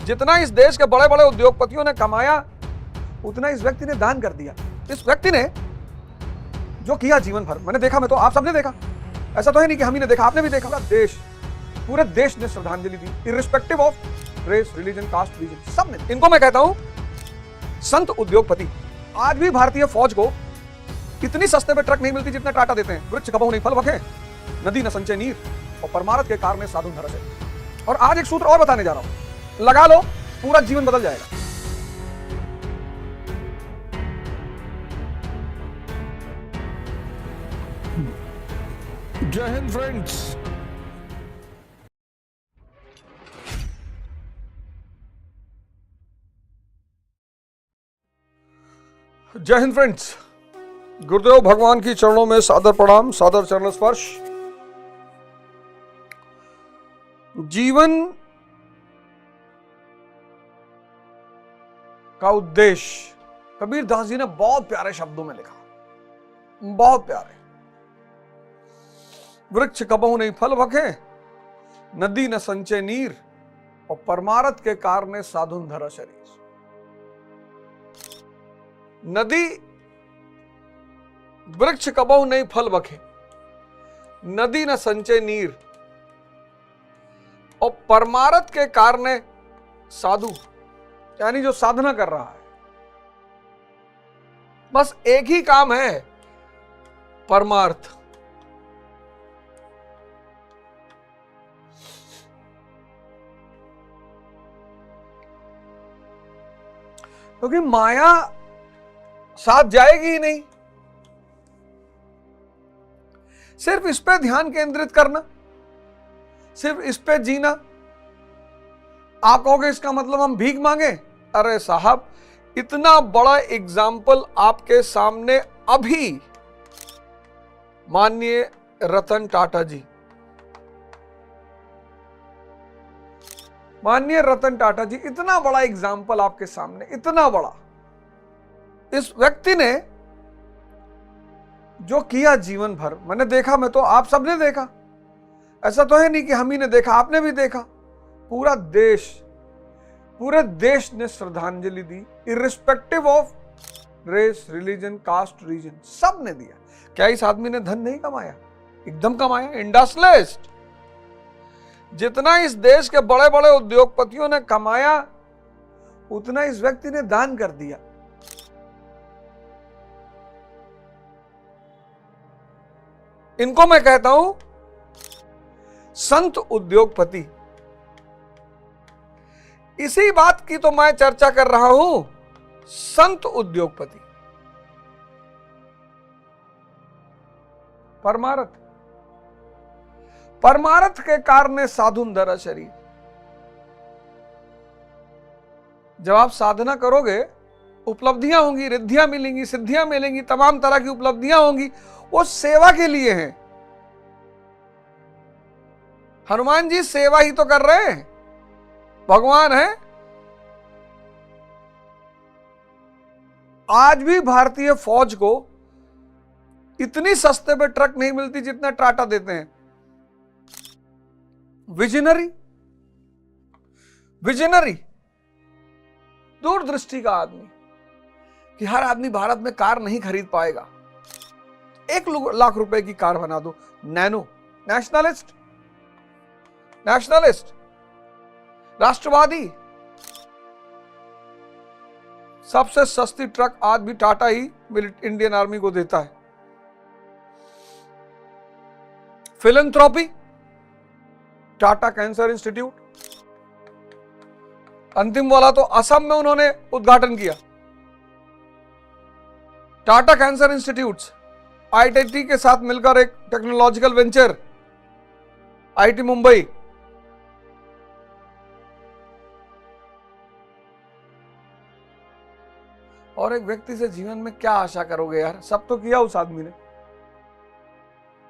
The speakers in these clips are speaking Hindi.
जितना इस देश के बड़े बड़े उद्योगपतियों ने कमाया उतना इस व्यक्ति ने दान कर दिया। इस व्यक्ति ने जो किया जीवन भर, मैंने देखा, मैं तो आप सबने देखा, ऐसा तो है नहीं कि हम ही ने देखा, आपने भी देखा। पूरे देश ने श्रद्धांजलि दी, irrespective of race, religion, caste, region, सबने। इनको मैं कहता हूं संत उद्योगपति। आज भी भारतीय फौज को इतनी सस्ते में ट्रक नहीं मिलती जितना टाटा देते हैं। वृक्ष कबहु नहीं फल बखे, नदी न संचय नीर, और परमारथ के कार में साधु धरस है। और आज एक सूत्र और बताने जा रहा हूं, लगा लो, पूरा जीवन बदल जाएगा। जय हिंद फ्रेंड्स। जय हिंद फ्रेंड्स। गुरुदेव भगवान की चरणों में सादर प्रणाम, सादर चरण स्पर्श। जीवन का उद्देश्य कबीर दास जी ने बहुत प्यारे शब्दों में लिखा, बहुत प्यारे। वृक्ष कबहु नहीं फल बखे, नदी न संचय नीर, और परमारथ के कार में साधुन धरा शरीर। नदी, वृक्ष कबहु नहीं फल बखे, नदी न संचय नीर, और परमारथ के कारणे साधु, यानी जो साधना कर रहा है, बस एक ही काम है, परमार्थ। क्योंकि माया साथ जाएगी ही नहीं। सिर्फ इस पे ध्यान केंद्रित करना, सिर्फ इस पे जीना। आप कहोगे इसका मतलब हम भीख मांगे? अरे साहब, इतना बड़ा एग्जाम्पल आपके सामने अभी माननीय रतन टाटा जी, माननीय रतन टाटा जी, इतना बड़ा एग्जाम्पल आपके सामने, इतना बड़ा। इस व्यक्ति ने जो किया जीवन भर, मैंने देखा, मैं तो आप सबने देखा, ऐसा तो है नहीं कि हम ही ने देखा, आपने भी देखा। पूरे देश ने श्रद्धांजलि दी, irrespective of race, religion, caste, region, सब ने दिया। क्या इस आदमी ने धन नहीं कमाया? एकदम कमाया, इंडस्ट्रियलिस्ट। जितना इस देश के बड़े बड़े उद्योगपतियों ने कमाया उतना इस व्यक्ति ने दान कर दिया। इनको मैं कहता हूं संत उद्योगपति। इसी बात की तो मैं चर्चा कर रहा हूं, संत उद्योगपति। परमारथ, परमारथ के कारणे साधुन धरा शरीर। जब आप साधना करोगे, उपलब्धियां होंगी, रिद्धियां मिलेंगी, सिद्धियां मिलेंगी, तमाम तरह की उपलब्धियां होंगी, वो सेवा के लिए हैं। हनुमान जी सेवा ही तो कर रहे हैं, भगवान है। आज भी भारतीय फौज को इतनी सस्ते पे ट्रक नहीं मिलती जितना टाटा देते हैं। विजनरी, विजनरी, दूरदृष्टि का आदमी, कि हर आदमी भारत में कार नहीं खरीद पाएगा, 1 लाख रुपए की कार बना दो। नैनो, नेशनलिस्ट, नेशनलिस्ट, राष्ट्रवादी। सबसे सस्ती ट्रक आज भी टाटा ही इंडियन आर्मी को देता है। फिलैंथ्रोपी, टाटा कैंसर इंस्टीट्यूट, अंतिम वाला तो असम में उन्होंने उद्घाटन किया। टाटा कैंसर इंस्टीट्यूट्स, आईआईटी के साथ मिलकर एक टेक्नोलॉजिकल वेंचर, आईआईटी मुंबई। और एक व्यक्ति से जीवन में क्या आशा करोगे यार? सब तो किया उस आदमी ने।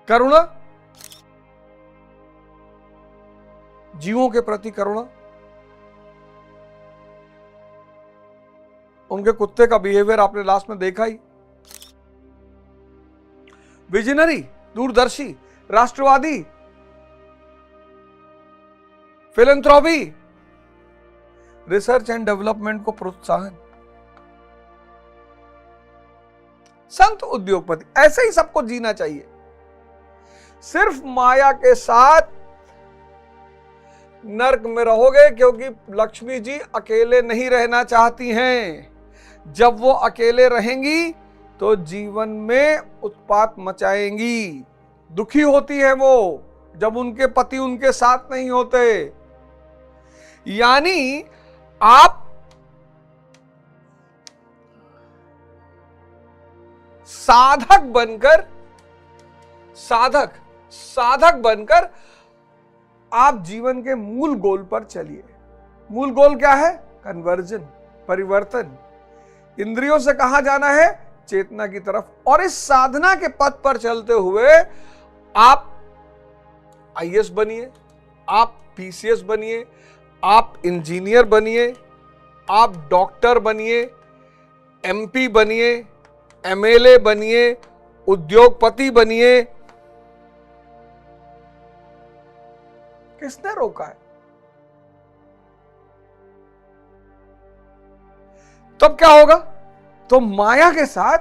करुणा, जीवों के प्रति करुणा। उनके कुत्ते का बिहेवियर आपने लास्ट में देखा ही। विजनरी, दूरदर्शी, राष्ट्रवादी, फिलैंथ्रोपी, रिसर्च एंड डेवलपमेंट को प्रोत्साहन। संत उद्योगपति, ऐसे ही सबको जीना चाहिए। सिर्फ माया के साथ नर्क में रहोगे, क्योंकि लक्ष्मी जी अकेले नहीं रहना चाहती हैं। जब वो अकेले रहेंगी तो जीवन में उत्पात मचाएंगी। दुखी होती है वो जब उनके पति उनके साथ नहीं होते। यानी आप साधक बनकर आप जीवन के मूल गोल पर चलिए। मूल गोल क्या है? कन्वर्जन, परिवर्तन। इंद्रियों से कहां जाना है? चेतना की तरफ। और इस साधना के पथ पर चलते हुए आप आईएएस बनिए, आप पीसीएस बनिए, आप इंजीनियर बनिए, आप डॉक्टर बनिए, एमपी बनिए, एमएलए बनिए, उद्योगपति बनिए। किसने रोका है? तब क्या होगा? तो माया के साथ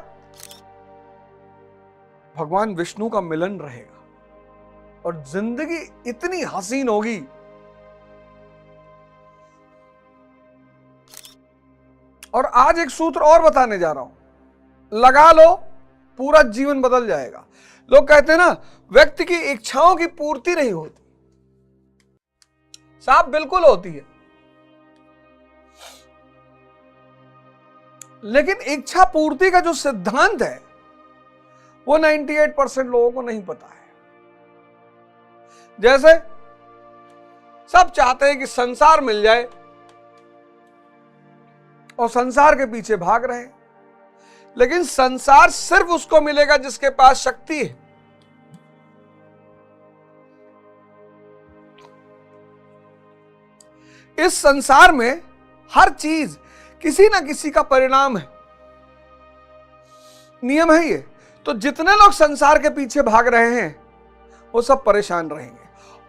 भगवान विष्णु का मिलन रहेगा और जिंदगी इतनी हसीन होगी। और आज एक सूत्र और बताने जा रहा हूं, लगा लो, पूरा जीवन बदल जाएगा। लोग कहते हैं ना, व्यक्ति की इच्छाओं की पूर्ति नहीं होती। साहब बिल्कुल होती है, लेकिन इच्छा पूर्ति का जो सिद्धांत है वो 98% लोगों को नहीं पता है। जैसे सब चाहते हैं कि संसार मिल जाए और संसार के पीछे भाग रहे हैं, लेकिन संसार सिर्फ उसको मिलेगा जिसके पास शक्ति है। इस संसार में हर चीज किसी ना किसी का परिणाम है, नियम है ये। तो जितने लोग संसार के पीछे भाग रहे हैं वो सब परेशान रहेंगे,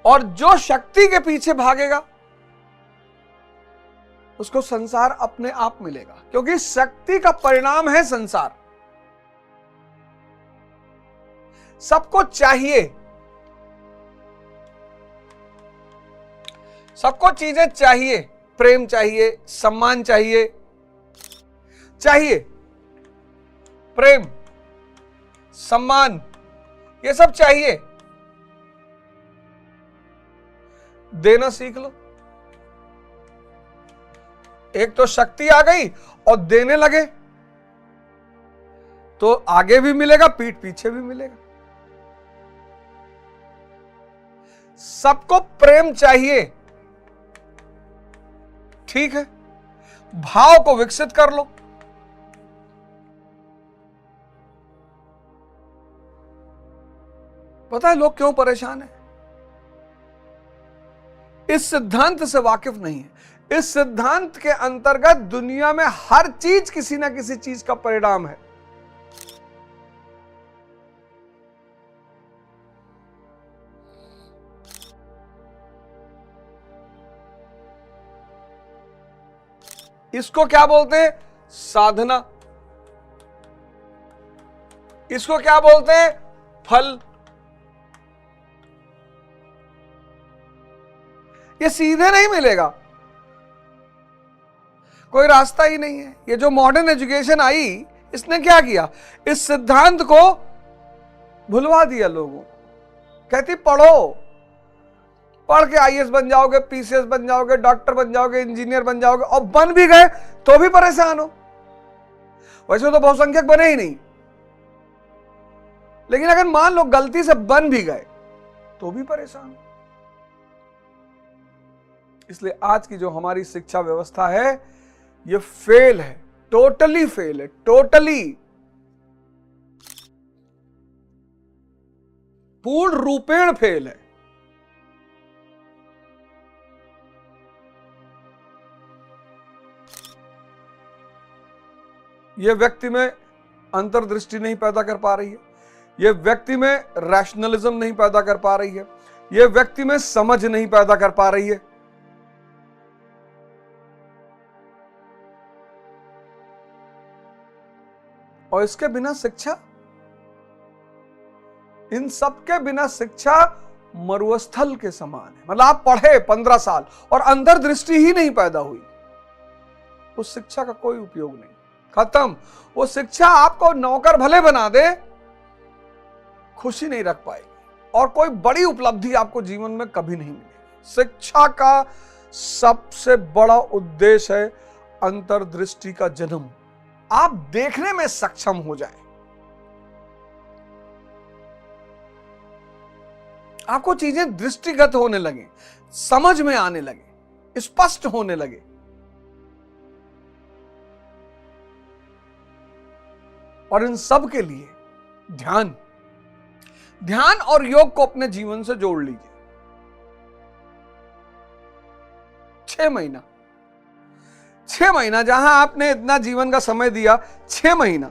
और जो शक्ति के पीछे भागेगा उसको संसार अपने आप मिलेगा, क्योंकि शक्ति का परिणाम है संसार। सबको चाहिए, सबको चीजें चाहिए, प्रेम चाहिए, सम्मान चाहिए, प्रेम, सम्मान, ये सब चाहिए। देना सीख लो। एक तो शक्ति आ गई और देने लगे तो आगे भी मिलेगा, पीठ पीछे भी मिलेगा। सबको प्रेम चाहिए, ठीक है, भाव को विकसित कर लो। पता है लोग क्यों परेशान हैं? इस सिद्धांत से वाकिफ नहीं है। इस सिद्धांत के अंतर्गत दुनिया में हर चीज किसी ना किसी चीज का परिणाम है। इसको क्या बोलते हैं? साधना। इसको क्या बोलते हैं? फल। ये सीधे नहीं मिलेगा, कोई रास्ता ही नहीं है। ये जो मॉडर्न एजुकेशन आई, इसने क्या किया? इस सिद्धांत को भुलवा दिया लोगों। कहती पढ़ो, पढ़ के आईएएस बन जाओगे, पीसीएस बन जाओगे, डॉक्टर बन जाओगे, इंजीनियर बन जाओगे, और बन भी गए तो भी परेशान हो। वैसे तो बहुसंख्यक बने ही नहीं, लेकिन अगर मान लो गलती से बन भी गए तो भी परेशान हो। इसलिए आज की जो हमारी शिक्षा व्यवस्था है ये फेल है, टोटली फेल है, टोटली, पूर्ण रूपेण फेल है। यह व्यक्ति में अंतर्दृष्टि नहीं पैदा कर पा रही है, यह व्यक्ति में रैशनलिज्म नहीं पैदा कर पा रही है, यह व्यक्ति में समझ नहीं पैदा कर पा रही है। और इसके बिना शिक्षा, इन सब के बिना शिक्षा मरुस्थल के समान है। मतलब आप पढ़े 15 साल और अंदर दृष्टि ही नहीं पैदा हुई, उस शिक्षा का कोई उपयोग नहीं, खत्म। वो शिक्षा आपको नौकर भले बना दे, खुशी नहीं रख पाएगी और कोई बड़ी उपलब्धि आपको जीवन में कभी नहीं मिलेगी। शिक्षा का सबसे बड़ा उद्देश्य है अंतर्दृष्टि का जन्म। आप देखने में सक्षम हो जाए, आपको चीजें दृष्टिगत होने लगे, समझ में आने लगे, स्पष्ट होने लगे। और इन सब के लिए ध्यान और योग को अपने जीवन से जोड़ लीजिए। 6 महीना जहां आपने इतना जीवन का समय दिया, 6 महीना,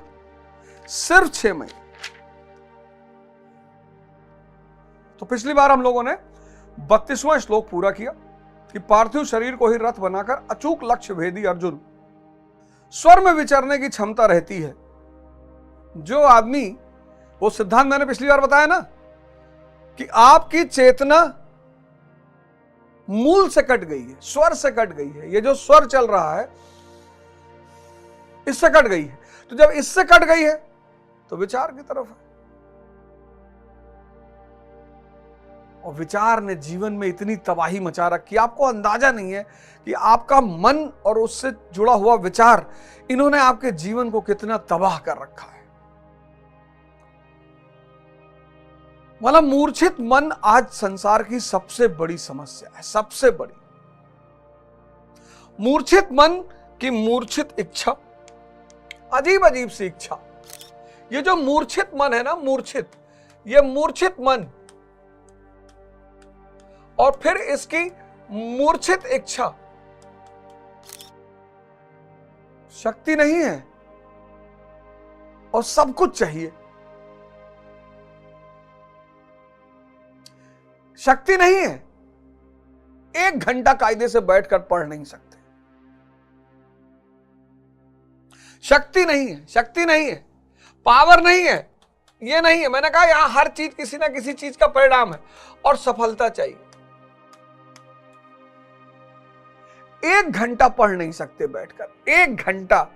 सिर्फ 6 महीने। तो पिछली बार हम लोगों ने 32वां श्लोक पूरा किया कि पार्थिव शरीर को ही रथ बनाकर अचूक लक्ष्य भेदी अर्जुन, स्वर में विचरने की क्षमता रहती है। जो आदमी, वो सिद्धांत मैंने पिछली बार बताया ना कि आपकी चेतना मूल से कट गई है, स्वर से कट गई है। ये जो स्वर चल रहा है इससे कट गई है। तो जब इससे कट गई है तो विचार की तरफ है। और विचार ने जीवन में इतनी तबाही मचा रखी, आपको अंदाजा नहीं है कि आपका मन और उससे जुड़ा हुआ विचार, इन्होंने आपके जीवन को कितना तबाह कर रखा है। मतलब मूर्छित मन आज संसार की सबसे बड़ी समस्या है, सबसे बड़ी। मूर्छित मन की मूर्छित इच्छा, अजीब अजीब सी इच्छा। ये जो मूर्छित मन है ना, ये मूर्छित मन और फिर इसकी मूर्छित इच्छा, शक्ति नहीं है और सब कुछ चाहिए। शक्ति नहीं है, 1 घंटा कायदे से बैठकर पढ़ नहीं सकते। शक्ति नहीं है, पावर नहीं है, ये नहीं है। मैंने कहा यहां हर चीज किसी ना किसी चीज का परिणाम है और सफलता चाहिए। 1 घंटा पढ़ नहीं सकते बैठकर, 1 घंटा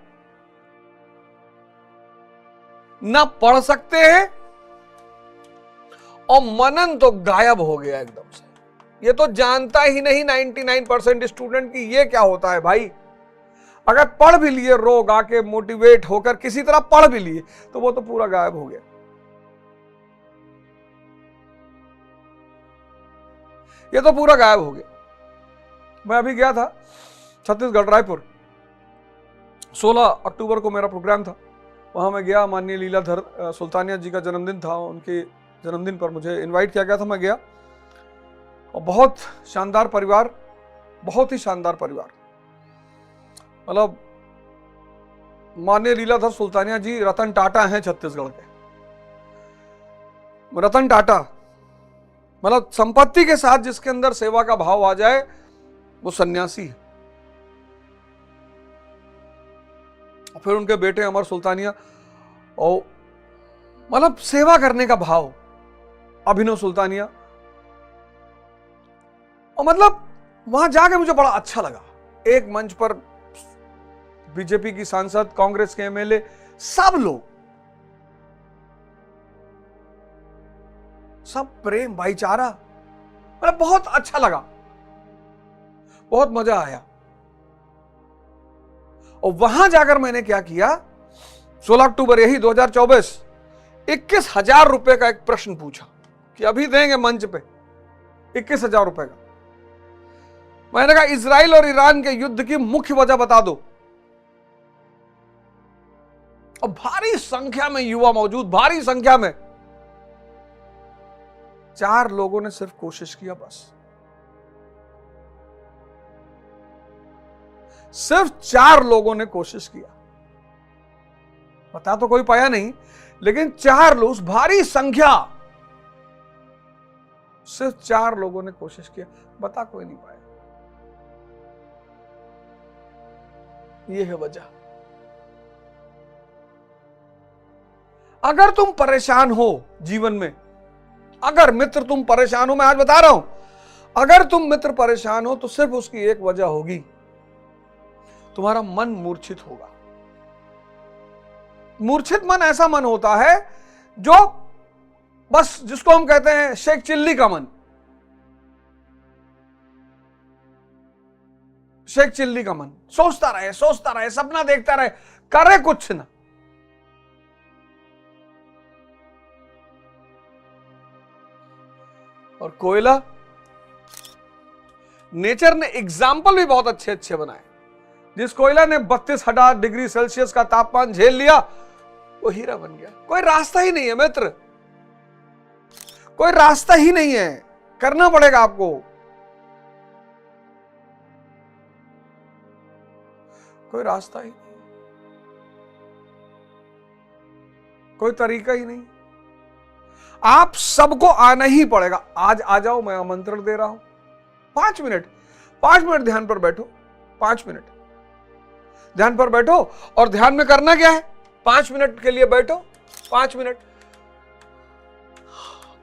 ना पढ़ सकते हैं और मनन तो गायब हो गया एकदम से। ये तो जानता ही नहीं 99% स्टूडेंट की ये क्या होता है भाई। अगर पढ़ भी लिए, रो गा के मोटिवेट होकर किसी तरह पढ़ भी लिए, तो वो तो पूरा गायब हो गया। ये तो पूरा गायब हो गया। मैं अभी गया था छत्तीसगढ़, रायपुर, 16 अक्टूबर को मेरा प्रोग्राम था। वहां मैं गया, माननीय लीलाधर सुल्तानिया जी का जन्मदिन था, उनके जन्मदिन पर मुझे इनवाइट किया गया था। मैं गया और बहुत शानदार परिवार, बहुत ही शानदार परिवार। मतलब माननीय लीलाधर सुल्तानिया जी रतन टाटा हैं छत्तीसगढ़ के। रतन टाटा, मतलब संपत्ति के साथ जिसके अंदर सेवा का भाव आ जाए वो सन्यासी है। और फिर उनके बेटे अमर सुल्तानिया, और मतलब सेवा करने का भाव, अभिनव सुल्तानिया। और मतलब वहां जाके मुझे बड़ा अच्छा लगा। एक मंच पर बीजेपी की सांसद, कांग्रेस के एमएलए, सब लोग, सब प्रेम, भाईचारा, मतलब बहुत अच्छा लगा, बहुत मजा आया। और वहां जाकर मैंने क्या किया, 16 अक्टूबर यही 2024, 21,000 रुपए का एक प्रश्न पूछा कि अभी देंगे मंच पे 21,000 रुपए का। मैंने कहा इजराइल और ईरान के युद्ध की मुख्य वजह बता दो। और भारी संख्या में युवा मौजूद, भारी संख्या में। 4 लोगों ने सिर्फ कोशिश किया, बस सिर्फ 4 लोगों ने कोशिश किया। बता तो कोई पाया नहीं, लेकिन 4 लोग, उस भारी संख्या, सिर्फ 4 लोगों ने कोशिश किया, बता कोई नहीं पाया। यह है वजह। अगर तुम परेशान हो जीवन में, अगर मित्र तुम परेशान हो, मैं आज बता रहा हूं, अगर तुम मित्र परेशान हो तो सिर्फ उसकी एक वजह होगी, तुम्हारा मन मूर्छित होगा। मूर्छित मन ऐसा मन होता है जो बस, जिसको हम कहते हैं शेख चिल्ली का मन, शेख चिल्ली का मन, सोचता रहे, सपना देखता रहे, करे कुछ ना। और कोयला, नेचर ने एग्जाम्पल भी बहुत अच्छे अच्छे बनाए। जिस कोयला ने 32,000 डिग्री सेल्सियस का तापमान झेल लिया, वो हीरा बन गया। कोई रास्ता ही नहीं है मित्र, कोई रास्ता ही नहीं है, करना पड़ेगा आपको। कोई रास्ता ही नहीं, कोई तरीका ही नहीं, आप सबको आना ही पड़ेगा। आज आ जाओ, मैं आमंत्रण दे रहा हूं। 5 मिनट ध्यान पर बैठो, 5 मिनट ध्यान पर बैठो। और ध्यान में करना क्या है? 5 मिनट के लिए बैठो, 5 मिनट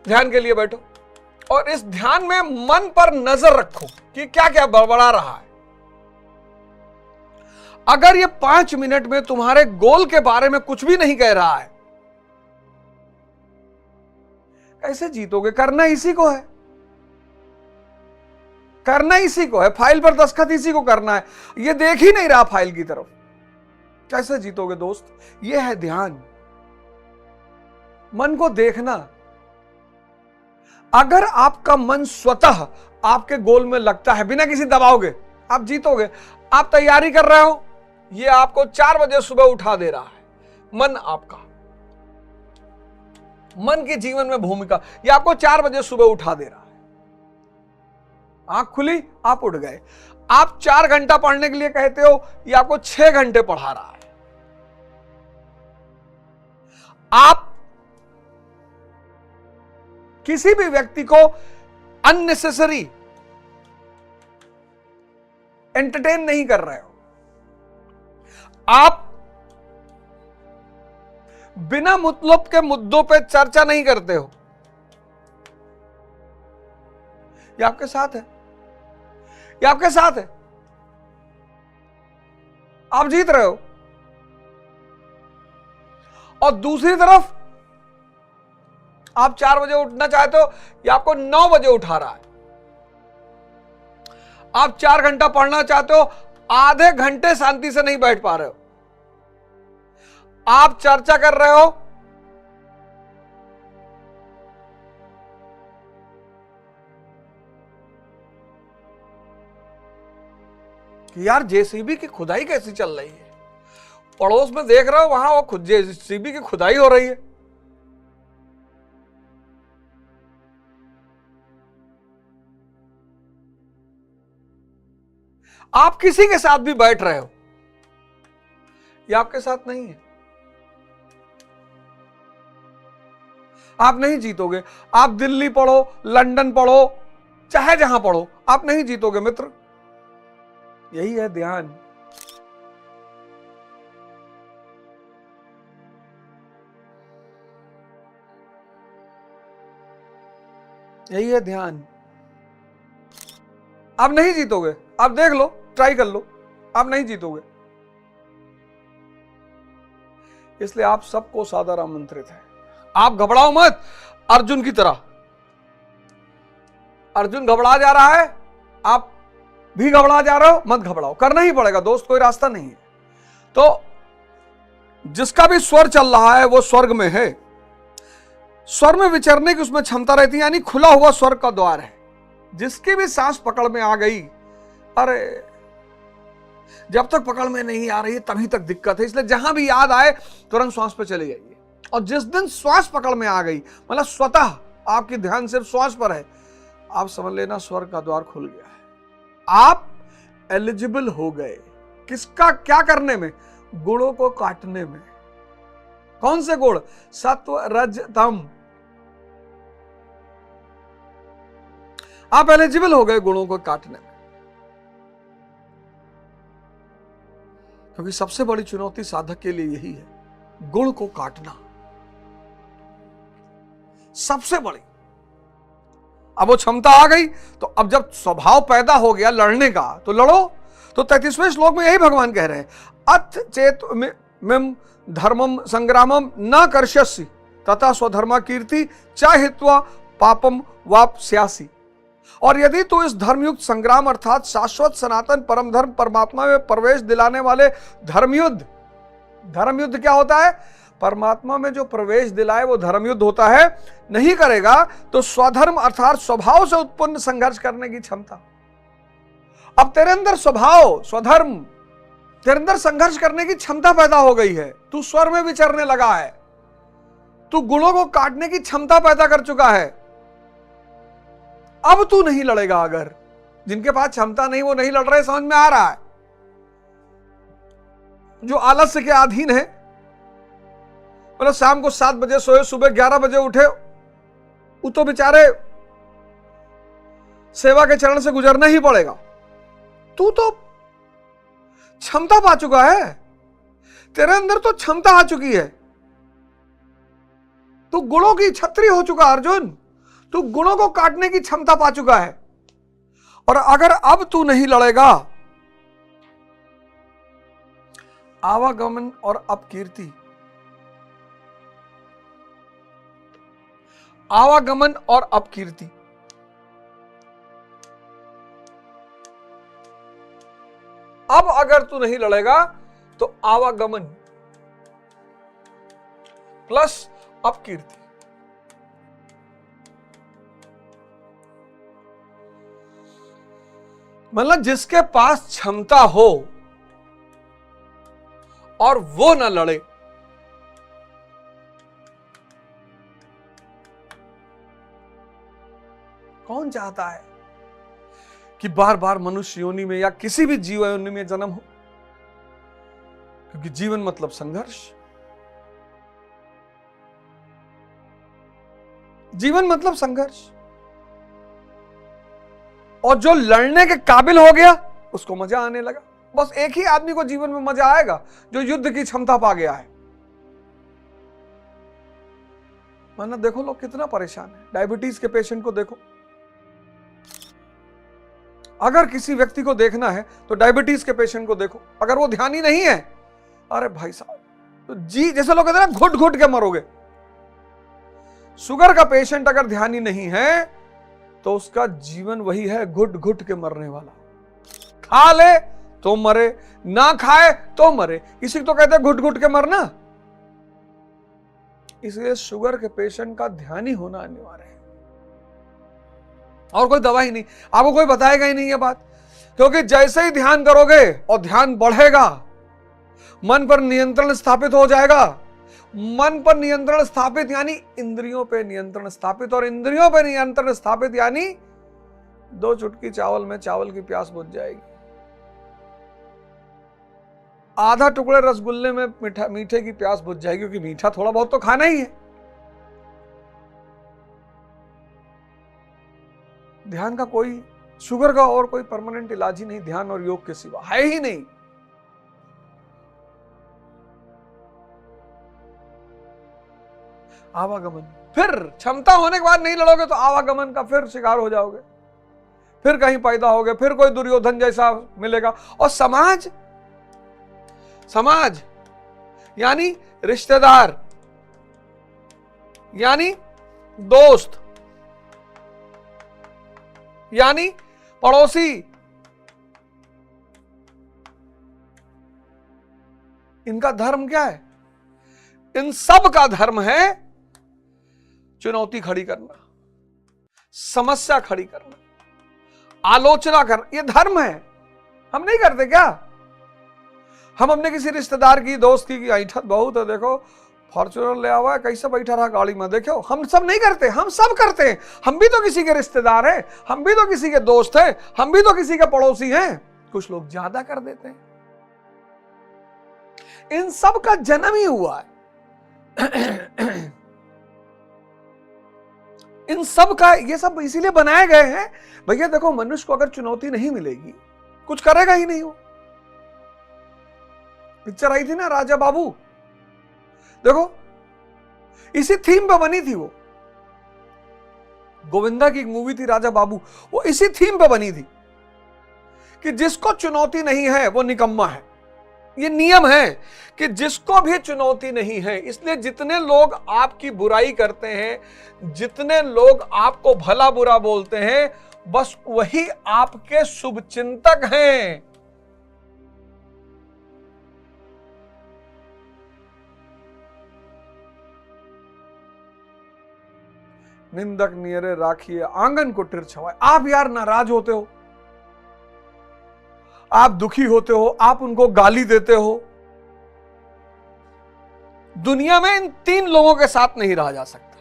ध्यान के लिए बैठो, और इस ध्यान में मन पर नजर रखो कि क्या क्या बड़बड़ा रहा है। अगर ये 5 मिनट में तुम्हारे गोल के बारे में कुछ भी नहीं कह रहा है, कैसे जीतोगे? करना इसी को है, करना इसी को है, फाइल पर दस्तखत इसी को करना है। ये देख ही नहीं रहा फाइल की तरफ, कैसे जीतोगे दोस्त? ये है ध्यान, मन को देखना। अगर आपका मन स्वतः आपके गोल में लगता है, बिना किसी दबाव के, आप जीतोगे। आप तैयारी कर रहे हो, ये आपको 4 बजे सुबह उठा दे रहा है, मन आपका, मन की जीवन में भूमिका, ये आपको 4 बजे सुबह उठा दे रहा है। आंख खुली, आप उठ गए। आप 4 घंटा पढ़ने के लिए कहते हो, ये आपको 6 घंटे पढ़ा रहा है। आप किसी भी व्यक्ति को अननेसेसरी एंटरटेन नहीं कर रहे हो, आप बिना मतलब के मुद्दों पे चर्चा नहीं करते हो। ये आपके साथ है, ये आपके साथ है, आप जीत रहे हो। और दूसरी तरफ आप 4 बजे उठना चाहते हो, ये आपको 9 बजे उठा रहा है। आप 4 घंटा पढ़ना चाहते हो, आधे घंटे शांति से नहीं बैठ पा रहे हो। आप चर्चा कर रहे हो, कि यार जेसीबी की खुदाई कैसी चल रही है, पड़ोस में देख रहे हो वहां वो खुद जेसीबी की खुदाई हो रही है। आप किसी के साथ भी बैठ रहे हो, ये आपके साथ नहीं है, आप नहीं जीतोगे। आप दिल्ली पढ़ो, लंदन पढ़ो, चाहे जहां पढ़ो, आप नहीं जीतोगे मित्र। यही है ध्यान। यही है ध्यान। आप नहीं जीतोगे, आप देख लो, ट्राई कर लो, आप नहीं जीतोगे। इसलिए आप सबको सादर आमंत्रित है, आप घबराओ मत। अर्जुन की तरह, अर्जुन घबरा जा रहा है, आप भी घबरा जा रहे हो, मत घबराओ, करना ही पड़ेगा दोस्त, कोई रास्ता नहीं है। तो जिसका भी स्वर चल रहा है वो स्वर्ग में है, स्वर में विचरने की उसमें क्षमता रहती है, यानी खुला हुआ स्वर्ग का द्वार है। जिसकी भी सांस पकड़ में आ गई, अरे जब तक पकड़ में नहीं आ रही है तभी तक दिक्कत है। इसलिए जहां भी याद आए तुरंत श्वास पे चले जाइए। और जिस दिन श्वास पकड़ में आ गई, मतलब स्वतः आपकी ध्यान सिर्फ श्वास पर है, आप समझ लेना स्वर्ग का द्वार खुल गया है। आप एलिजिबल हो गए। किसका क्या करने में? गुणों को काटने में। कौन से गुण? सत्व रज तम। आप एलिजिबल हो गए गुणों को काटने में। क्योंकि सबसे बड़ी चुनौती साधक के लिए यही है, गुण को काटना। सबसे बड़ी। अब वो क्षमता आ गई तो अब जब स्वभाव पैदा हो गया लड़ने का तो लड़ो। तो 33वें श्लोक में यही भगवान कह रहे हैं, अथ चेत मिम धर्मम संग्रामम न कर्ष्यसि तथा स्वधर्मा कीर्ति चाहित्वा पापम वाप्स्यासि। और यदि तू इस धर्मयुक्त संग्राम अर्थात शाश्वत सनातन परम धर्म परमात्मा में प्रवेश दिलाने वाले धर्मयुद्ध, धर्मयुद्ध क्या होता है? परमात्मा में जो प्रवेश दिलाए वो धर्मयुद्ध होता है, नहीं करेगा तो स्वधर्म अर्थात स्वभाव से उत्पन्न संघर्ष करने की क्षमता। अब तेरे अंदर स्वभाव स्वधर्म, तेरे अंदर संघर्ष करने की क्षमता पैदा हो गई है, तू स्वर में विचरने लगा है, तू गुणों को काटने की क्षमता पैदा कर चुका है। अब तू नहीं लड़ेगा। अगर जिनके पास क्षमता नहीं वो नहीं लड़ रहे, समझ में आ रहा है। जो आलस्य के अधीन है, मतलब शाम को 7 बजे सोए सुबह 11 बजे उठे, वो तो बेचारे सेवा के चरण से गुजरना ही पड़ेगा। तू तो क्षमता पा चुका है, तेरे अंदर तो क्षमता आ चुकी है, तू गुणों की छत्री हो चुका अर्जुन, तू गुणों को काटने की क्षमता पा चुका है। और अगर अब तू नहीं लड़ेगा, आवागमन और अपकीर्ति, आवागमन और अपकीर्ति, अब अगर तू नहीं लड़ेगा तो आवागमन प्लस अपकीर्ति, मतलब जिसके पास क्षमता हो और वो ना लड़े, कौन चाहता है कि बार बार मनुष्य योनि में या किसी भी जीव योनि में जन्म हो? क्योंकि जीवन मतलब संघर्ष, जीवन मतलब संघर्ष। और जो लड़ने के काबिल हो गया उसको मजा आने लगा। बस एक ही आदमी को जीवन में मजा आएगा जो युद्ध की क्षमता पा गया है। माना देखो लोग कितना परेशान है, डायबिटीज के पेशेंट को देखो। अगर किसी व्यक्ति को देखना है तो डायबिटीज के पेशेंट को देखो, अगर वो ध्यानी नहीं है, अरे भाई साहब, तो जी जैसे लोग कहते हैं ना, घुट घुट के मरोगे। शुगर का पेशेंट अगर ध्यानी नहीं है तो उसका जीवन वही है, घुट घुट के मरने वाला। खा ले तो मरे, ना खाए तो मरे, इसी तो कहते हैं घुट घुट के मरना। इसलिए शुगर के पेशेंट का ध्यान ही होना अनिवार्य है, और कोई दवा ही नहीं। आपको कोई बताएगा ही नहीं ये बात, क्योंकि जैसे ही ध्यान करोगे और ध्यान बढ़ेगा, मन पर नियंत्रण स्थापित हो जाएगा। मन पर नियंत्रण स्थापित यानी इंद्रियों पे नियंत्रण स्थापित, और इंद्रियों पे नियंत्रण स्थापित यानी 2 चुटकी चावल में चावल की प्यास बुझ जाएगी। आधा टुकड़े रसगुल्ले में मीठे की प्यास बुझ जाएगी, क्योंकि मीठा थोड़ा बहुत तो खाना ही है। ध्यान का कोई, शुगर का और कोई परमानेंट इलाज ही नहीं, ध्यान और योग के सिवा है ही नहीं। आवागमन, फिर क्षमता होने के बाद नहीं लड़ोगे तो आवागमन का फिर शिकार हो जाओगे, फिर कहीं पैदा होगे, फिर कोई दुर्योधन जैसा मिलेगा। और समाज, समाज यानी रिश्तेदार, यानी दोस्त, यानी पड़ोसी, इनका धर्म क्या है? इन सब का धर्म है चुनौती खड़ी करना, समस्या खड़ी करना, आलोचना करना। ये धर्म है। हम नहीं करते क्या? हम अपने किसी रिश्तेदार की, दोस्त की ऐठत बहुत है, देखो फॉर्च्यूनर ले आवा है, कैसे बैठा रहा गाड़ी में, देखो। हम सब नहीं करते, हम सब करते हैं। हम भी तो किसी के रिश्तेदार हैं, हम भी तो किसी के दोस्त हैं, हम भी तो किसी के पड़ोसी हैं। कुछ लोग ज्यादा कर देते हैं। इन सब का जन्म ही हुआ है, इन सब का, ये सब इसीलिए बनाए गए हैं। भैया देखो, मनुष्य को अगर चुनौती नहीं मिलेगी कुछ करेगा ही नहीं। वो पिक्चर आई थी ना राजा बाबू, देखो इसी थीम पे बनी थी वो। गोविंदा की एक मूवी थी राजा बाबू, वो इसी थीम पे बनी थी कि जिसको चुनौती नहीं है वो निकम्मा है। ये नियम है कि जिसको भी चुनौती नहीं है, इसलिए जितने लोग आपकी बुराई करते हैं, जितने लोग आपको भला बुरा बोलते हैं, बस वही आपके शुभ चिंतक हैं। निंदक नियरे राखिए आंगन को तिरछवाए। आप यार नाराज होते हो, आप दुखी होते हो, आप उनको गाली देते हो, दुनिया में इन 3 लोगों के साथ नहीं रहा जा सकता,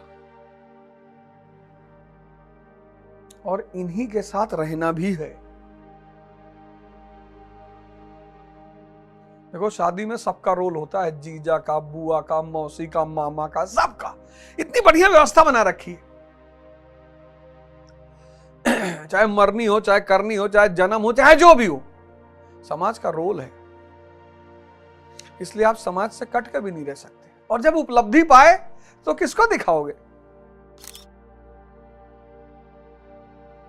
और इन्हीं के साथ रहना भी है। देखो, शादी में सबका रोल होता है, जीजा का, बुआ का, मौसी का, मामा का, सबका। इतनी बढ़िया व्यवस्था बना रखी है, चाहे मरनी हो, चाहे करनी हो, चाहे जन्म हो, चाहे जो भी हो, समाज का रोल है। इसलिए आप समाज से कट के भी नहीं रह सकते। और जब उपलब्धि पाए तो किसको दिखाओगे?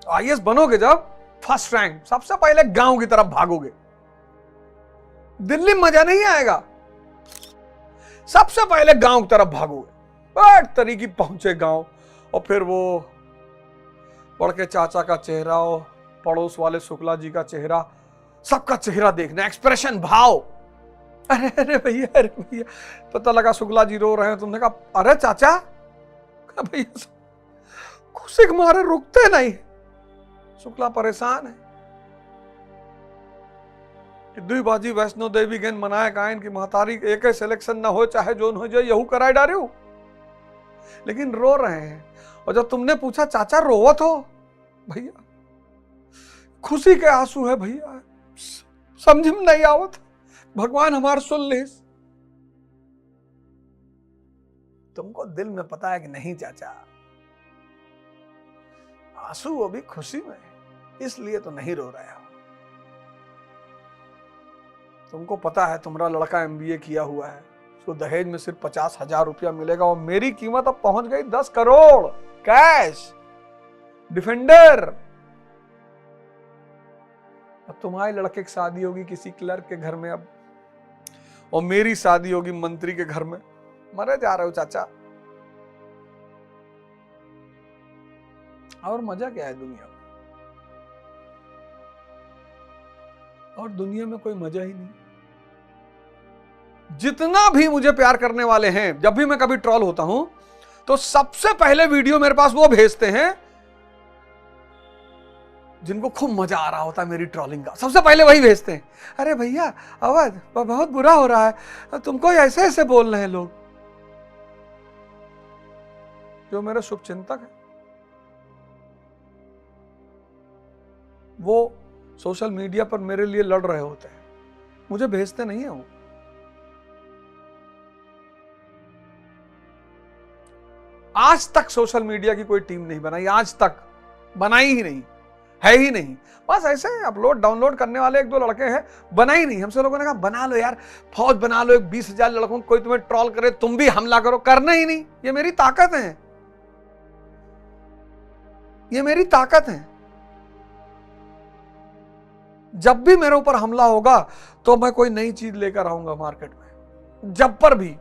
आईएएस बनोगे जब, फर्स्ट रैंक, सबसे पहले गांव की तरफ भागोगे। दिल्ली में मजा नहीं आएगा, सबसे पहले गांव की तरफ भागोगे। 8 तरीके पहुंचे गांव, और फिर वो बड़के चाचा का चेहरा और पड़ोस वाले शुक्ला जी का चेहरा, सबका चेहरा देखना, एक्सप्रेशन, भाव। अरे अरे भैया, अरे भैया, पता लगा शुक्ला जी रो रहे हैं, तुमने कहा अरे चाचा, भैया खुशी के मारे रुकते नहीं। शुक्ला परेशान है कि द्विबाजी वैष्णो देवी गेन मनाए गायन की महतारी एक सिलेक्शन ना हो, चाहे जो हो जाए, यहू कराए डारे हो। लेकिन रो रहे हैं। और जब तुमने पूछा चाचा रोवत हो, भैया खुशी के आंसू है भैया, समझ में नहीं आवत, भगवान हमार सुन ले। तुमको दिल में पता है कि नहीं चाचा, आंसू वो भी खुशी में, इसलिए तो नहीं रो रहे हो। तुमको पता है तुम्हारा लड़का एमबीए किया हुआ है, उसको दहेज में सिर्फ 50,000 रुपया मिलेगा, और मेरी कीमत अब पहुंच गई 10 करोड़ कैश, डिफेंडर। अब तुम्हारे लड़के की शादी होगी किसी क्लर्क के घर में, अब, और मेरी शादी होगी मंत्री के घर में। मरे जा रहे हो चाचा। और मजा क्या है दुनिया में? और दुनिया में कोई मजा ही नहीं। जितना भी मुझे प्यार करने वाले हैं, जब भी मैं कभी ट्रॉल होता हूं तो सबसे पहले वीडियो मेरे पास वो भेजते हैं जिनको खूब मजा आ रहा होता है मेरी ट्रॉलिंग का। सबसे पहले वही भेजते हैं, अरे भैया अवध बहुत बुरा हो रहा है, तुमको ऐसे ऐसे बोल रहे हैं लोग। जो मेरे शुभचिंतक है वो सोशल मीडिया पर मेरे लिए लड़ रहे होते हैं, मुझे भेजते नहीं है वो। आज तक सोशल मीडिया की कोई टीम नहीं बनाई, आज तक बनाई ही नहीं, है ही नहीं। बस ऐसे अपलोड डाउनलोड करने वाले 1-2 लड़के हैं, बना ही नहीं। हमसे लोगों ने कहा बना लो यार, फौज बना लो, 20,000 लड़कों कोई तुम्हें ट्रॉल करे, तुम भी हमला करो, करना ही नहीं। ये मेरी ताकत है, ये मेरी ताकत है। जब भी मेरे ऊपर हमला होगा तो मैं कोई नई चीज लेकर आऊंगा मार्केट में, जब पर भी।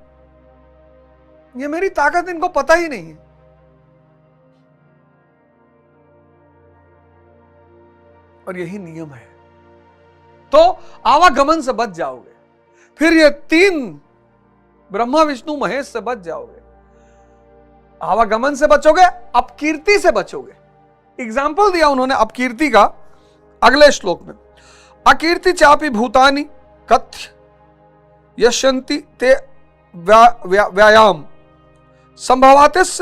ये मेरी ताकत इनको पता ही नहीं है। और यही नियम है, तो आवागमन से बच जाओगे। फिर ये 3 ब्रह्मा विष्णु महेश से बच जाओगे। आवागमन से बचोगे, अपकीर्ति से बचोगे। एग्जाम्पल दिया उन्होंने अपकीर्ति का अगले श्लोक में, अकीर्ति चापि भूतानि कथ्य यशंति ते व्यायाम संभवातिस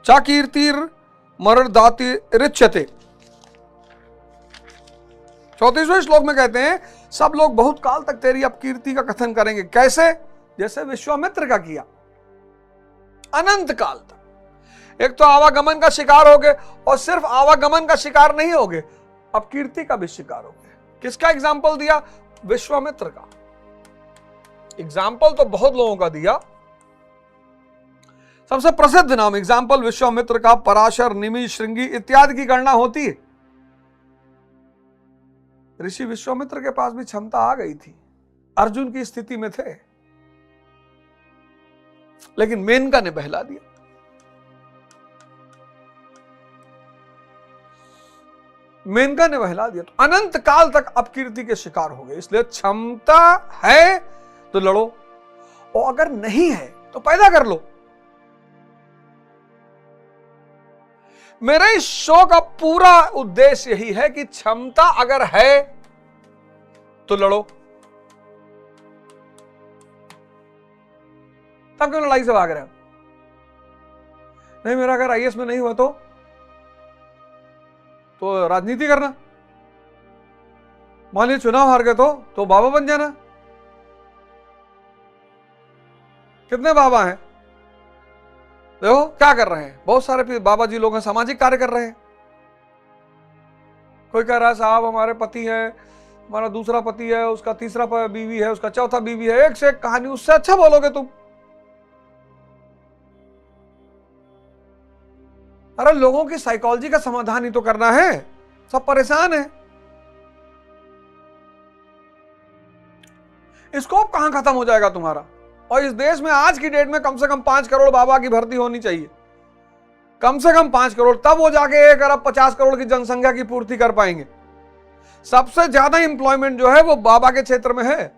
चाकीर्तिर मरदाति रिच्यते। 34वें श्लोक में कहते हैं, सब लोग बहुत काल तक तेरी अपकीर्ति का कथन करेंगे। कैसे? जैसे विश्वामित्र का किया, अनंत काल तक। एक तो आवागमन का शिकार होगे, और सिर्फ आवागमन का शिकार नहीं होगे, अपकीर्ति का भी शिकार होगे। किसका एग्जाम्पल दिया? विश्वामित्र का। एग्जाम्पल तो बहुत लोगों का दिया, सबसे प्रसिद्ध नाम एग्जाम्पल विश्वामित्र का पराशर, निमि, श्रृंगी इत्यादि की गणना होती है। ऋषि विश्वामित्र के पास भी क्षमता आ गई थी, अर्जुन की स्थिति में थे, लेकिन मेनका ने बहला दिया। मेनका ने बहला दिया तो अनंत काल तक अपकीर्ति के शिकार हो गए। इसलिए क्षमता है तो लड़ो, और अगर नहीं है तो पैदा कर लो। मेरे इस शो का पूरा उद्देश्य यही है कि क्षमता अगर है तो लड़ो। तब क्यों लड़ाई से भाग रहे हो? नहीं, मेरा अगर आईएएस में नहीं हुआ तो राजनीति करना, मान लीजिए चुनाव हार गए तो बाबा बन जाना। कितने बाबा हैं? देखो क्या कर रहे हैं, बहुत सारे बाबा जी लोग हैं, सामाजिक कार्य कर रहे हैं। कोई कह रहा है साहब हमारे पति है, हमारा दूसरा पति है, उसका तीसरा बीवी है, उसका चौथा बीवी है, एक से एक कहानी। उससे अच्छा बोलोगे तुम। अरे लोगों की साइकोलॉजी का समाधान ही तो करना है, सब परेशान है। स्कोप कहां खत्म हो जाएगा तुम्हारा? और इस देश में आज की डेट में कम से कम 5 करोड़ बाबा की भर्ती होनी चाहिए, कम से कम 5 करोड़, तब वो जाके 1 अरब 50 करोड़ की जनसंख्या की पूर्ति कर पाएंगे। सबसे ज्यादा एम्प्लॉयमेंट जो है वो बाबा के क्षेत्र में है,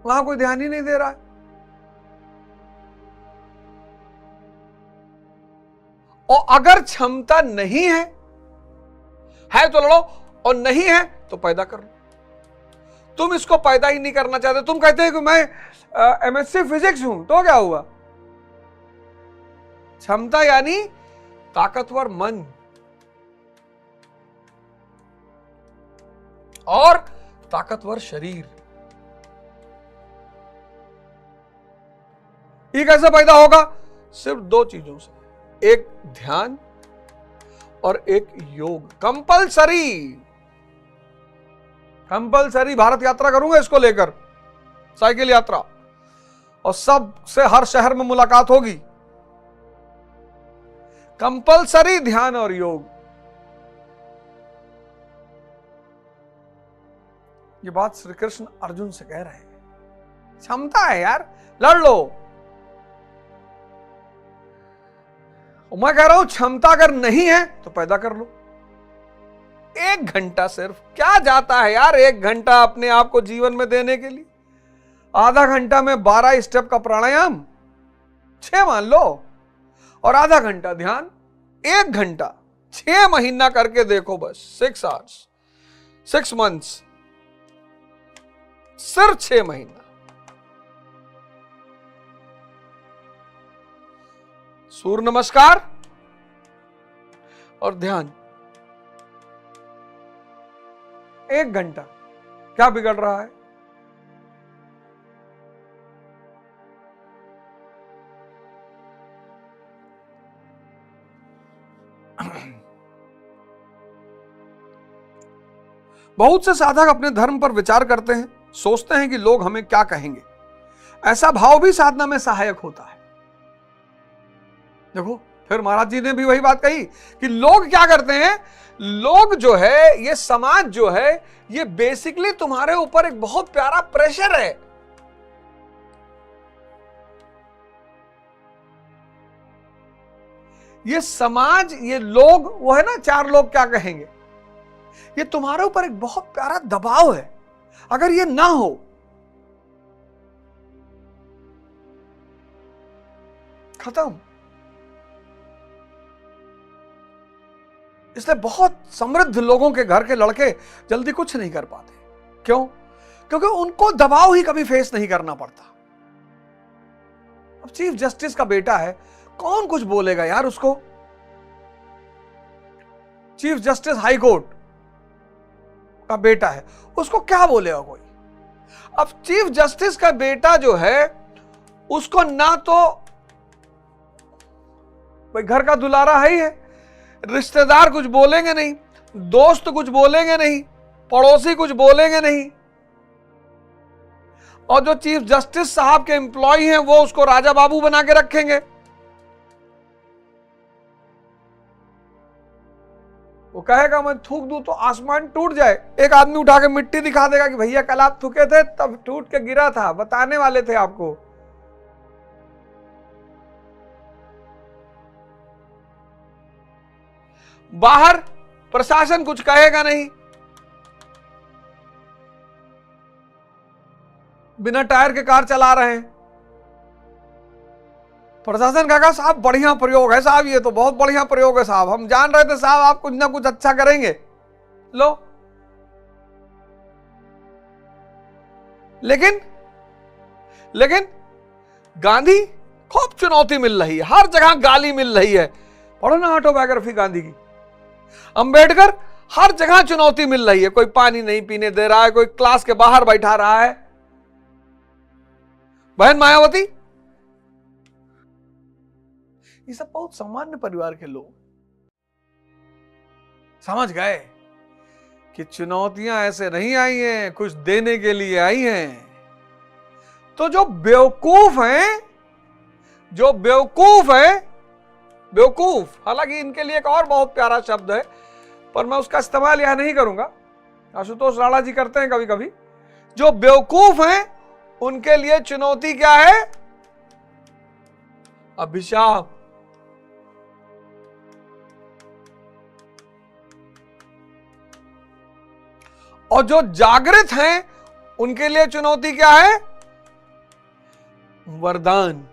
वहां कोई ध्यान ही नहीं दे रहा है। और अगर क्षमता नहीं है तो लड़ो, और नहीं है तो पैदा कर लो। तुम इसको पैदा ही नहीं करना चाहते, तुम कहते हो कि मैं एमएससी फिजिक्स हूं, तो क्या हुआ? क्षमता यानी ताकतवर मन और ताकतवर शरीर। ये कैसे पैदा होगा? सिर्फ 2 चीजों से, एक ध्यान और एक योग। कंपलसरी भारत यात्रा करूंगा इसको लेकर, साइकिल यात्रा, और सबसे हर शहर में मुलाकात होगी। कंपलसरी ध्यान और योग। ये बात श्री कृष्ण अर्जुन से कह रहे हैं। क्षमता है यार, लड़ लो। मैं कह रहा हूं क्षमता अगर नहीं है तो पैदा कर लो। 1 घंटा सिर्फ क्या जाता है यार, 1 घंटा अपने आप को जीवन में देने के लिए। आधा घंटा में 12 स्टेप का प्राणायाम, 6 मान लो, और आधा घंटा ध्यान। 1 घंटा 6 महीना करके देखो, बस 6 आवर्स, 6 मंथ्स, सिर्फ 6 महीना। सूर्य नमस्कार और ध्यान, 1 घंटा, क्या बिगड़ रहा है? बहुत से साधक अपने धर्म पर विचार करते हैं, सोचते हैं कि लोग हमें क्या कहेंगे। ऐसा भाव भी साधना में सहायक होता है। देखो, फिर महाराज जी ने भी वही बात कही कि लोग क्या करते हैं, लोग जो है, ये समाज जो है, ये बेसिकली तुम्हारे ऊपर एक बहुत प्यारा प्रेशर है। ये समाज, ये लोग, वो है ना 4 लोग क्या कहेंगे, ये तुम्हारे ऊपर एक बहुत प्यारा दबाव है। अगर ये ना हो, खत्म। इसलिए बहुत समृद्ध लोगों के घर के लड़के जल्दी कुछ नहीं कर पाते। क्यों? क्योंकि उनको दबाव ही कभी फेस नहीं करना पड़ता। अब चीफ जस्टिस का बेटा है, कौन कुछ बोलेगा यार उसको? चीफ जस्टिस हाई कोर्ट का बेटा है, उसको क्या बोलेगा कोई? अब चीफ जस्टिस का बेटा जो है, उसको ना तो भाई घर का दुलारा है ही है, रिश्तेदार कुछ बोलेंगे नहीं, दोस्त कुछ बोलेंगे नहीं, पड़ोसी कुछ बोलेंगे नहीं। और जो चीफ जस्टिस साहब के एम्प्लॉय हैं वो उसको राजा बाबू बना के रखेंगे। वो कहेगा मैं थूक दूं तो आसमान टूट जाए। एक आदमी उठा के मिट्टी दिखा देगा कि भैया कल आप थूके थे तब टूट के गिरा था, बताने वाले थे आपको। बाहर प्रशासन कुछ कहेगा नहीं, बिना टायर के कार चला रहे हैं, प्रशासन कहेगा साहब बढ़िया प्रयोग है साहब, ये तो बहुत बढ़िया प्रयोग है साहब, हम जान रहे थे साहब आप कुछ ना कुछ अच्छा करेंगे। लो, लेकिन गांधी खूब चुनौती मिल रही है, हर जगह गाली मिल रही है। पढ़ो ना ऑटोबायोग्राफी गांधी की। अंबेडकर हर जगह चुनौती मिल रही है, कोई पानी नहीं पीने दे रहा है, कोई क्लास के बाहर बैठा रहा है। बहन मायावती, ये सब बहुत सामान्य परिवार के लोग समझ गए कि चुनौतियां ऐसे नहीं आई हैं, कुछ देने के लिए आई हैं। तो जो बेवकूफ हैं, बेवकूफ, हालांकि इनके लिए एक और बहुत प्यारा शब्द है पर मैं उसका इस्तेमाल यहां नहीं करूंगा, आशुतोष राणा जी करते हैं कभी कभी। जो बेवकूफ हैं उनके लिए चुनौती क्या है? अभिशाप। और जो जागृत हैं उनके लिए चुनौती क्या है? वरदान।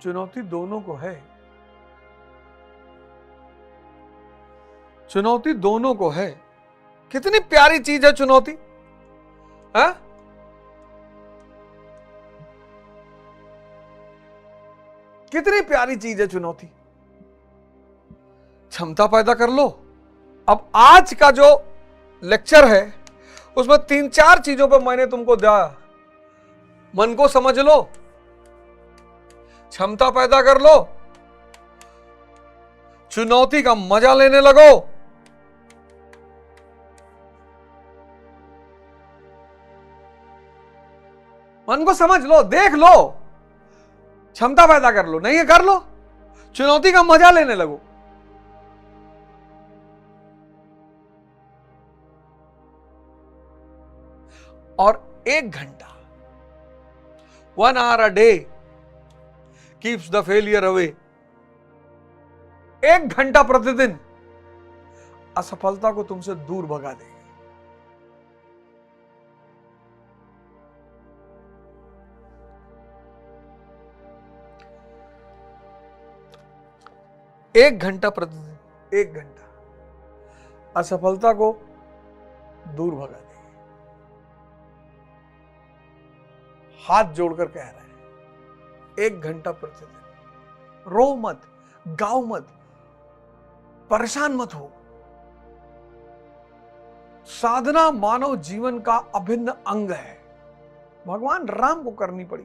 चुनौती दोनों को है, चुनौती दोनों को है। कितनी प्यारी चीज है चुनौती, है? कितनी प्यारी चीज है चुनौती। क्षमता पैदा कर लो। अब आज का जो लेक्चर है उसमें 3-4 चीजों पर मैंने तुमको दिया, मन को समझ लो, क्षमता पैदा कर लो, चुनौती का मजा लेने लगो, मन को समझ लो, देख लो, क्षमता पैदा कर लो, नहीं है कर लो, चुनौती का मजा लेने लगो। और 1 घंटा, 1 hour a day keeps the failure away। 1 घंटा प्रतिदिन असफलता को तुमसे दूर भगा देगी। एक घंटा प्रतिदिन, 1 घंटा असफलता को दूर भगा देगी। हाथ जोड़कर कह रहे हैं 1 घंटा प्रतिदिन। रो मत, गाओ मत, परेशान मत हो। साधना मानव जीवन का अभिन्न अंग है। भगवान राम को करनी पड़ी,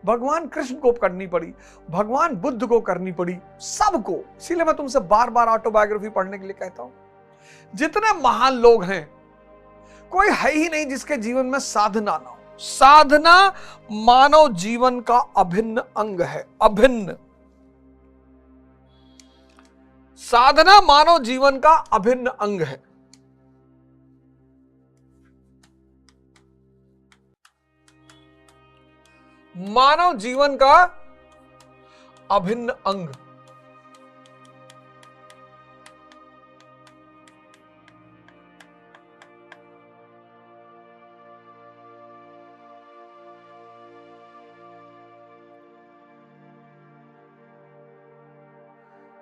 भगवान कृष्ण को करनी पड़ी, भगवान बुद्ध को करनी पड़ी, सबको। इसीलिए मैं तुमसे बार बार ऑटोबायोग्राफी पढ़ने के लिए कहता हूं। जितने महान लोग हैं कोई है ही नहीं जिसके जीवन में साधना ना हो। साधना मानव जीवन का अभिन्न अंग है, अभिन्न। साधना मानव जीवन का अभिन्न अंग है। मानव जीवन का अभिन्न अंग।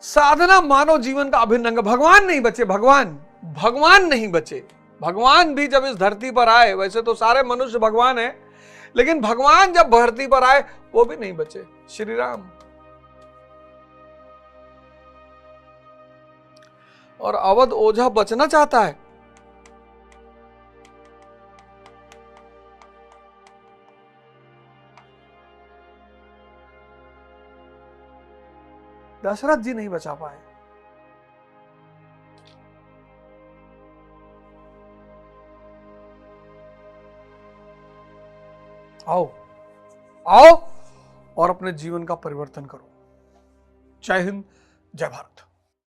साधना मानव जीवन का अभिन्न अंग। भगवान नहीं बचे, भगवान नहीं बचे। भगवान भी जब इस धरती पर आए, वैसे तो सारे मनुष्य भगवान हैं, लेकिन भगवान जब धरती पर आए वो भी नहीं बचे। श्री राम। और अवध ओझा बचना चाहता है। दशरथ जी नहीं बचा पाए। आओ आओ और अपने जीवन का परिवर्तन करो। जय हिंद, जय भारत।